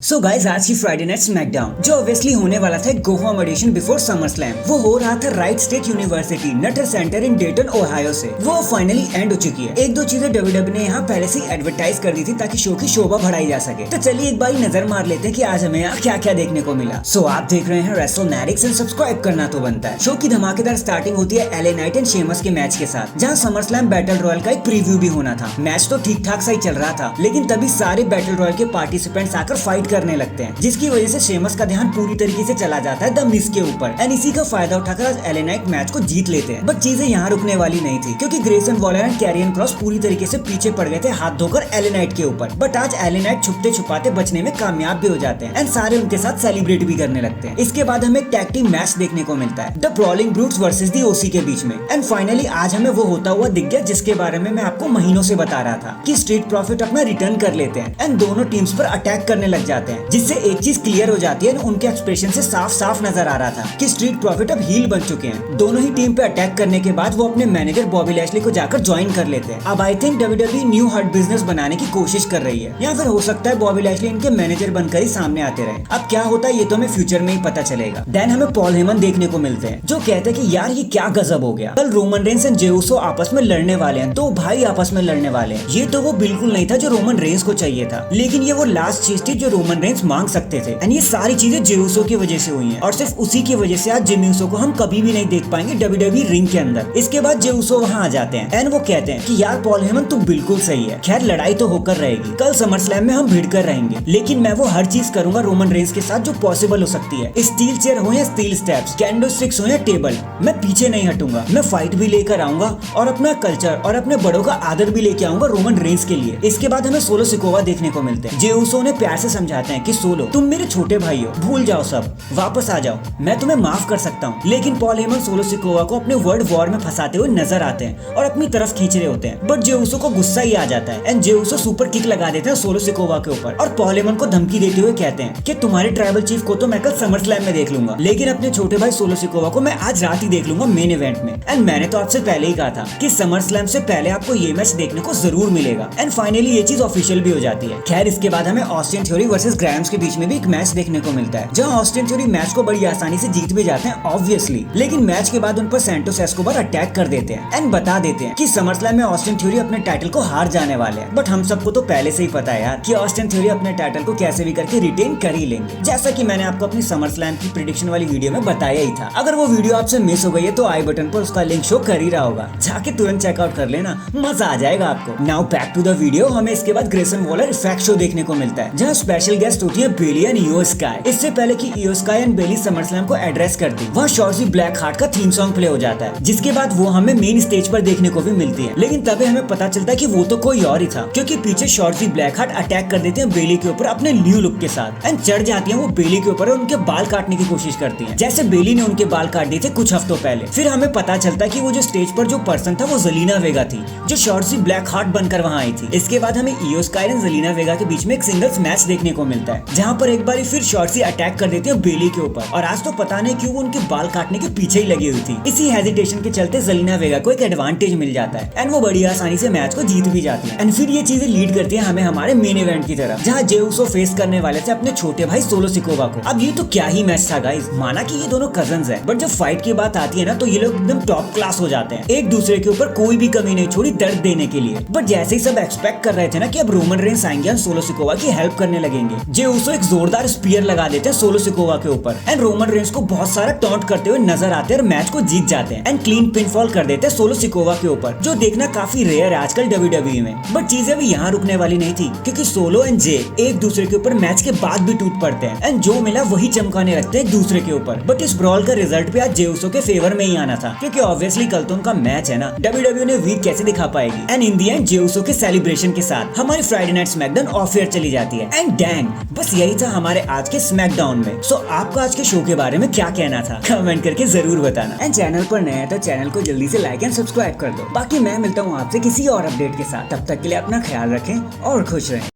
सो guys आज की Friday night SmackDown जो ऑब्वियसली होने वाला था go home edition before SummerSlam, वो हो रहा था Wright State University Nutter Center in Dayton Ohio से। वो फाइनली एंड हो चुकी है। एक दो चीजें डब्ल्यूडब्ल्यू ने यहाँ पहले से एडवर्टाइज कर दी थी ताकि शो की शोभा बढ़ाई जा सके। तो चलिए एक बार नजर मार लेते हैं कि आज हमें यहाँ क्या क्या देखने को मिला। सो आप देख रहे हैं रेसलमैनिक्स एंड सब्सक्राइब करना तो बनता है। शो की धमाकेदार स्टार्टिंग होती है एलए नाइट एंड शेमस के मैच के साथ, जहाँ समर स्लैम बैटल रॉयल का एक प्रीव्यू भी होना था। मैच तो ठीक ठाक सा ही चल रहा था, लेकिन तभी सारे बैटल रॉयल के पार्टिसिपेंट्स आकर फाइट करने लगते हैं, जिसकी वजह से शेमस का ध्यान पूरी तरीके से चला जाता है द मिस के ऊपर। एंड इसी का फायदा उठाकर आज एलए नाइट मैच को जीत लेते हैं। बट चीजें यहाँ रुकने वाली नहीं थी, क्योंकि Grayson Waller and Carrion Kross पूरी तरीके से पीछे पड़ गए थे हाथ धोकर एलए नाइट के ऊपर। बट आज एलए नाइट छुपते छुपाते बचने में कामयाब भी हो जाते हैं एंड सारे उनके साथ सेलिब्रेट भी करने लगते हैं। इसके बाद हमें एक टैग टीम मैच देखने को मिलता है द ब्रॉलिंग ब्रूट्स वर्सेस दी ओसी के बीच में। एंड फाइनली आज हमें वो होता हुआ दिख गया जिसके बारे में मैं आपको महीनों से बता रहा था कि स्ट्रीट प्रॉफिट अपना रिटर्न कर लेते हैं एंड दोनों टीम्स पर अटैक करने लग जाते हैं, जिससे एक चीज क्लियर हो जाती है। उनके एक्सप्रेशन से साफ साफ नजर आ रहा था कि स्ट्रीट प्रॉफिट अब हील बन चुके हैं। दोनों ही टीम पे अटैक करने के बाद वो अपने मैनेजर बॉबी लैशली को जाकर ज्वाइन कर लेते हैं। अब I think WWE new hurt business बनाने की कोशिश कर रही है, या फिर हो सकता है बॉबी लैशली इनके मैनेजर बनकर ही सामने आते रहे। अब क्या होता है ये तो हमें फ्यूचर में ही पता चलेगा। देन हमें पॉल हेमन देखने को मिलते हैं जो कहते हैं कि यार ये क्या गजब हो गया, कल रोमन रेंस एंड जे उसो आपस में लड़ने वाले हैं, दो भाई आपस में लड़ने वाले हैं। ये तो वो बिल्कुल नहीं था जो रोमन रेंस को चाहिए था, लेकिन ये वो लास्ट चीज थी जो रोमन रेंस मांग सकते थे। एंड ये सारी चीजें जे उसो की वजह से हुई है, और सिर्फ उसी की वजह से आज जिमी उसो को हम कभी भी नहीं देख पाएंगे डब्ल्यूडब्ल्यूई रिंग के अंदर। इसके बाद जे उसो वहाँ आ जाते हैं एंड वो कहते हैं कि यार पॉल हेमन तू बिल्कुल सही है, खैर लड़ाई तो होकर रहेगी, कल समर स्लैम में हम भिड़ कर रहेंगे, लेकिन मैं वो हर चीज करूंगा रोमन रेंस के साथ जो पॉसिबल हो सकती है। स्टील चेयर हो या स्टील स्टेप्स, कैंडो स्टिक्स हो या टेबल, मैं पीछे नहीं हटूंगा। मैं फाइट भी लेकर आऊंगा और अपना कल्चर और अपने बड़ों का आदर भी लेके आऊंगा रोमन रेंस के लिए। इसके बाद हमें सोलो सिकोवा देखने को मिलते हैं। जे उसो ने प्यार से समझाते हैं कि सोलो तुम मेरे छोटे भाई हो, भूल जाओ सब, वापस आ जाओ, मैं तुम्हें माफ कर सकता हूँ। लेकिन पॉल हेमन सोलो सिकोवा को अपने वर्ल्ड वॉर में फंसाते हुए नजर आते हैं और अपनी तरफ खींच रहे होते हैं। बट जे उसो को गुस्सा ही आ जाता है and J Uso super kick लगा देते हैं सोलो सिकोवा के ऊपर और पॉल हेमन को धमकी देते हुए कहते हैं कि तुम्हारे ट्राइबल चीफ को तो मैं कल समर स्लैम में देख लूंगा, लेकिन अपने छोटे भाई सोलो सिकोवा को मैं आज रात ही देख लूंगा मेन इवेंट में। एंड मैंने तो आपसे पहले ही कहा था कि समर स्लैम से पहले आपको ये मैच देखने को जरूर मिलेगा। एंड फाइनली ये चीज ऑफिशियल भी हो जाती है। खैर इसके बाद हमें ऑस्टिन थ्योरी वर्सेस ग्राइम्स के बीच में भी एक मैच देखने को मिलता है, जहाँ ऑस्टिन थ्योरी मैच को बड़ी आसानी से जीत भी जाते हैं ऑब्वियसली, लेकिन मैच के बाद उन पर सैंटोस एस्कोबार अटैक कर देते हैं एंड बता देते हैं कि समर स्लैम में ऑस्टिन थ्योरी अपने टाइटल को हार जाने वाले हैं। बट हम सबको तो पहले से ही पता है यार कि ऑस्टिन थ्योरी अपने टाइटल को कैसे भी करके रिटेन कर ही लेंगे, जैसा कि मैंने आपको अपनी समर स्लैम की प्रेडिक्शन वाली वीडियो में बताया ही था। अगर वो वीडियो आपसे मिस हो गई है तो आई बटन पर उसका लिंक शो कर ही रहा होगा, जाके तुरंत चेकआउट कर लेना, मजा आ जाएगा आपको। Now back to the video. हमें इसके बाद ग्रेसन वॉलर इफेक्ट शो देखने को मिलता है, जहाँ स्पेशल गेस्ट होती है बेली एंड इयो स्काई। इससे पहले कि Iyo Sky and Bayley SummerSlam को एड्रेस करती, वहाँ शॉर्सी ब्लैक हार्ट का थीम सॉन्ग प्ले हो जाता है, जिसके बाद वो हमें मेन स्टेज पर देखने को भी मिलती है। लेकिन तभी हमें पता चलता है कि वो तो कोई और ही था, क्योंकि पीछे शॉर्सी ब्लैक हार्ट अटैक कर देते हैं बेली के ऊपर अपने न्यू लुक के साथ एंड चढ़ जाती है वो बेली के ऊपर और उनके बाल काटने की कोशिश करती है, जैसे बेली ने उनके बाल काट दिए थे कुछ हफ्तों पहले। फिर हमें पता चलता है कि वो जो स्टेज पर जो पर्सन था वो ज़ेलिना वेगा थी, जो शॉर्सी ब्लैक हार्ट बनकर वहाँ आई थी। इसके बाद हमें इयो स्काई एंड ज़ेलिना वेगा के बीच में एक सिंगल्स मैच देखने को मिलता है, जहाँ पर एक बार फिर शॉर्सी अटैक कर देते हैं बेली के ऊपर, और आज तो पता नहीं क्यों वो उनके बाल काटने के पीछे ही लगी हुई थी। इसी हेजिटेशन के चलते ज़ेलिना वेगा को एक एडवांटेज मिल जाता है एंड वो बड़ी आसानी से मैच को जीत भी जाती है। एंड फिर ये चीजें लीड करती है हमें हमारे मेन इवेंट की तरफ, जहाँ जे उसो फेस करने वाले थे अपने छोटे भाई सोलो सिकोवा को। अब ये तो क्या ही मैच था गाइस, माना कि ये दोनों कजन्स हैं, बट जब फाइट की बात आती है ना तो ये लोग एकदम टॉप क्लास हो जाते हैं, एक दूसरे के ऊपर कोई भी कमी नहीं छोड़ी दर्द देने के लिए। बट जैसे ही सब एक्सपेक्ट कर रहे थे ना कि अब रोमन रेंस आएंगे और सोलो सिकोवा की हेल्प करने लगेंगे, जे उसो एक जोरदार स्पीयर लगा देते हैं सोलो सिकोवा के ऊपर एंड रोमन रेंस को बहुत सारा टॉन्ट करते हुए नजर आते हैं और मैच को जीत जाते हैं एंड क्लीन पिनफॉल कर देते हैं सोलो सिकोवा के ऊपर, जो देखना काफी रेयर है आजकल डब्ल्यूडब्ल्यूई में। बट चीजें भी यहाँ रुकने वाली नहीं थी, क्योंकि सोलो एंड जे एक दूसरे के ऊपर मैच के बाद भी टूट पड़ते हैं एंड जो मिला वही चमकाने लगते हैं एक दूसरे के ऊपर। बट इस ब्रॉल का रिजल्ट भी आज जे उसो के फेवर में ही आना था, क्योंकि ऑब्वियसली कल तो उनका मैच है ना, डब्ल्यूडब्ल्यूई ने वीक कैसे दिखा पाएगी। एंड इन दी एंड जे उसो के सेलिब्रेशन के साथ हमारी Friday night SmackDown of air चली जाती है एंड डैंग, बस यही था हमारे आज के स्मैकडाउन में। सो आपका आज के शो के बारे में क्या कहना था कमेंट करके जरूर बताना। एंड चैनल पर नया है तो चैनल को जल्दी से लाइक एंड सब्सक्राइब कर दो। बाकी मैं मिलता हूँ आपसे किसी और अपडेट के साथ, तब तक के लिए अपना ख्याल रखें और खुश रहें।